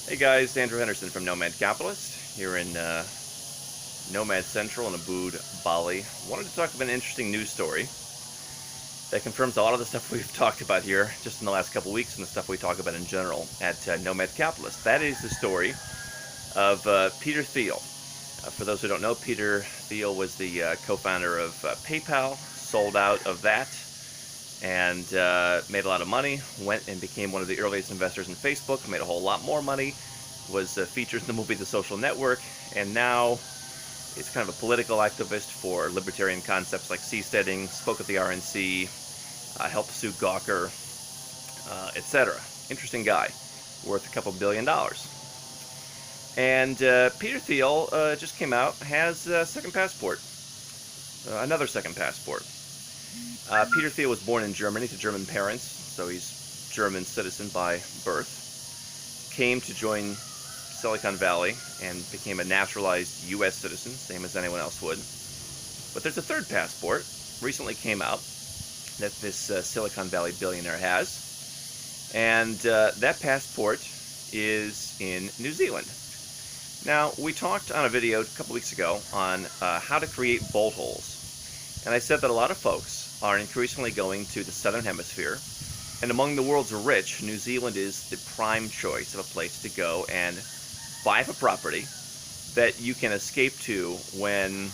Hey guys, Andrew Henderson from Nomad Capitalist here in Nomad Central in Ubud, Bali. Wanted to talk about an interesting news story that confirms a lot of the stuff we've talked about here just in the last couple weeks and the stuff we talk about in general at Nomad Capitalist. That is the story of Peter Thiel. For those who don't know, Peter Thiel was the co-founder of PayPal, sold out of that, and made a lot of money, went and became one of the earliest investors in Facebook, made a whole lot more money, was featured in the movie The Social Network, and now is kind of a political activist for libertarian concepts like seasteading, spoke at the RNC, helped sue Gawker, etc. Interesting guy, worth a couple $1 billion. And Peter Thiel just came out, has a second passport, another second passport. Peter Thiel was born in Germany to German parents, so he's German citizen by birth. Came to join Silicon Valley and became a naturalized U.S. citizen, same as anyone else would. But there's a third passport, recently came out, that this Silicon Valley billionaire has. And that passport is in New Zealand. Now, we talked on a video a couple weeks ago on how to create bolt holes. And I said that a lot of folks are increasingly going to the southern hemisphere, and among the world's rich, New Zealand is the prime choice of a place to go and buy up a property that you can escape to when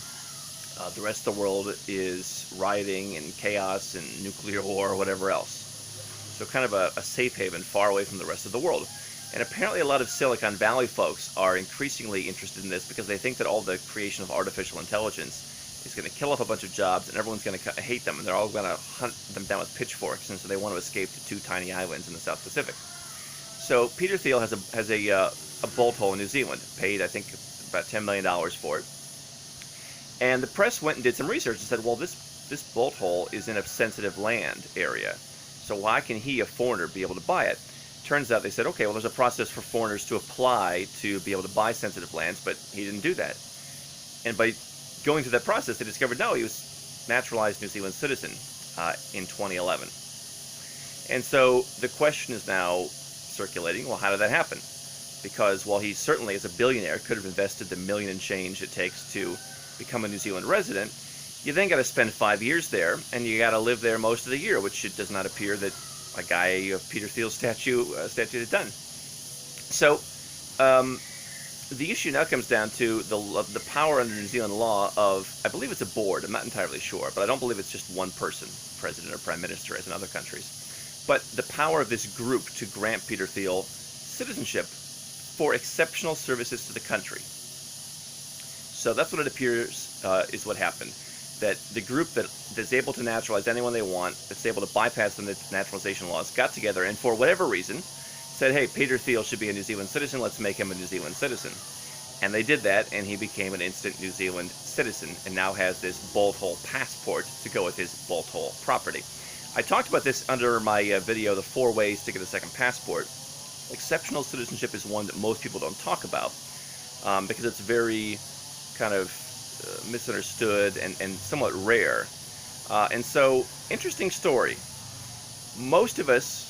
the rest of the world is rioting and chaos and nuclear war or whatever else. So kind of a safe haven far away from the rest of the world. And apparently a lot of Silicon Valley folks are increasingly interested in this because they think that all the creation of artificial intelligence is going to kill off a bunch of jobs, and everyone's going to hate them, and they're all going to hunt them down with pitchforks, and so they want to escape to two tiny islands in the South Pacific. So Peter Thiel has a bolt hole in New Zealand, paid I think about $10 million for it. And the press went and did some research and said, well, this bolt hole is in a sensitive land area, so why can he, a foreigner, be able to buy it? Turns out they said, okay, well, there's a process for foreigners to apply to be able to buy sensitive lands, but he didn't do that. And by going through that process, they discovered, no, he was naturalized New Zealand citizen in 2011. And so the question is now circulating, well, how did that happen? Because while he certainly, as a billionaire, could have invested the million and change it takes to become a New Zealand resident, you then got to spend 5 years there, and you got to live there most of the year, which it does not appear that a guy of Peter Thiel's statue had done. So the issue now comes down to the power under New Zealand law of, I believe it's a board, I'm not entirely sure, but I don't believe it's just one person, president or prime minister, as in other countries. But the power of this group to grant Peter Thiel citizenship for exceptional services to the country. So that's what it appears is what happened. That the group that's able to naturalize anyone they want, that's able to bypass the naturalization laws, got together and for whatever reason said, hey, Peter Thiel should be a New Zealand citizen, let's make him a New Zealand citizen. And they did that, and he became an instant New Zealand citizen, and now has this bolt hole passport to go with his bolt hole property. I talked about this under my video, The 4 Ways to Get a Second Passport. Exceptional citizenship is one that most people don't talk about, because it's very kind of misunderstood and somewhat rare. And so, interesting story. Most of us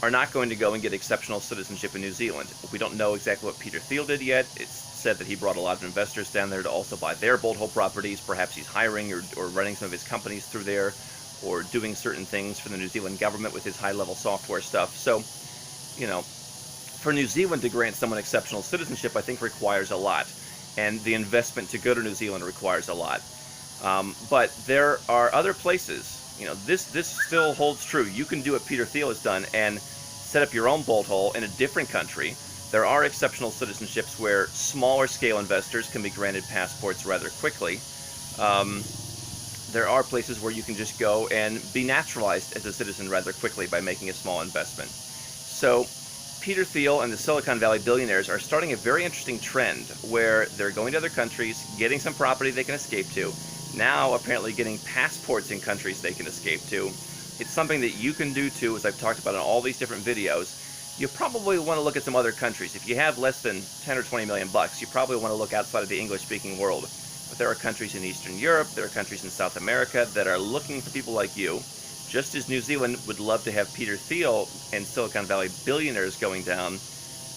are not going to go and get exceptional citizenship in New Zealand. We don't know exactly what Peter Thiel did yet. It's said that he brought a lot of investors down there to also buy their bolt hole properties. Perhaps he's hiring or running some of his companies through there, or doing certain things for the New Zealand government with his high-level software stuff. So, you know, for New Zealand to grant someone exceptional citizenship, I think requires a lot. And the investment to go to New Zealand requires a lot. But there are other places. You know, this still holds true. You can do what Peter Thiel has done and set up your own bolt hole in a different country. There are exceptional citizenships where smaller scale investors can be granted passports rather quickly. There are places where you can just go and be naturalized as a citizen rather quickly by making a small investment. So Peter Thiel and the Silicon Valley billionaires are starting a very interesting trend where they're going to other countries, getting some property they can escape to, now apparently getting passports in countries they can escape to. It's something that you can do too, as I've talked about in all these different videos. You probably want to look at some other countries. If you have less than 10 or 20 million bucks, you probably want to look outside of the English-speaking world. But there are countries in Eastern Europe, there are countries in South America that are looking for people like you, just as New Zealand would love to have Peter Thiel and Silicon Valley billionaires going down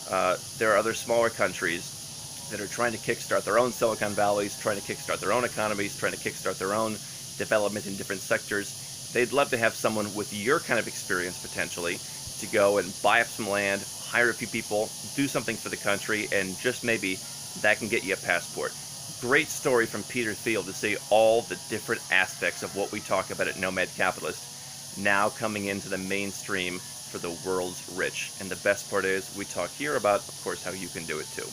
There are other smaller countries that are trying to kickstart their own Silicon Valleys, trying to kickstart their own economies, trying to kickstart their own development in different sectors. They'd love to have someone with your kind of experience, potentially, to go and buy up some land, hire a few people, do something for the country, and just maybe that can get you a passport. Great story from Peter Thiel to see all the different aspects of what we talk about at Nomad Capitalist now coming into the mainstream for the world's rich. And the best part is we talk here about, of course, how you can do it too.